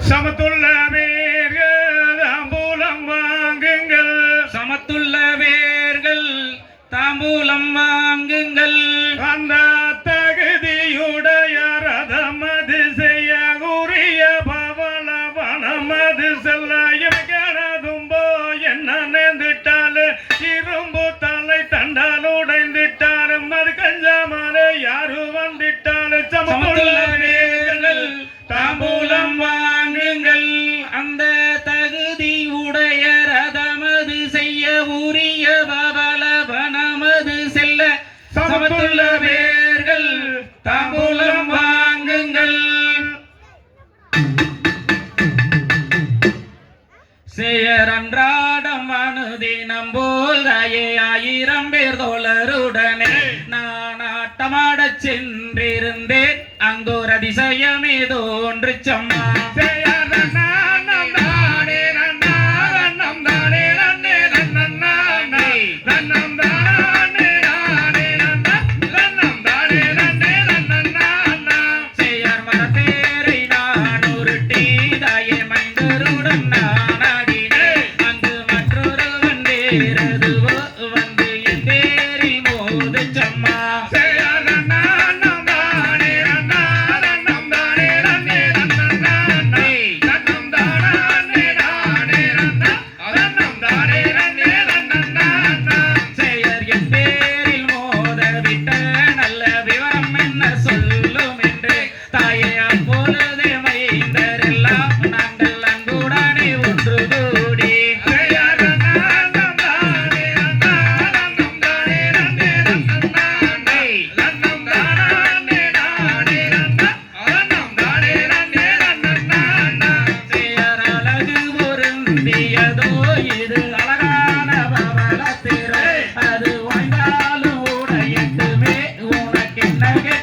சமத்துள்ள வேர்கள் தாம்பூலம் வாங்குங்கள், சமத்துள்ள வேர்கள் தாம்பூலம் வாங்குங்கள். அந்த தகுதியுடைய ரதமது செய்ய உரிய பவள வனமது செல்ல எனதும்போ என்ன நேர்ந்துட்டால் இரும்பு தலை தண்டால் உடைந்துட்டாலும் அது கஞ்சாமலே யாரு வந்துட்டாலும் சமத்துள்ள வேர்கள் தாம்பூலம் வாங்குங்கள். அந்த தகுதி உடைய ரதமது செய்ய உரிய பவளவனமது செல்ல சமத்துள்ள வேர்கள் தாம்பூலம் வாங்குங்கள். செயர் அன்றாடம் அனுதினம் போல் ஆயிரம் பேர் தோழருடனே நான் ஆட்டமாடச் சென்றிருந்தேன். அங்கோர் அதிசயமே தோன்று சொன்னான்.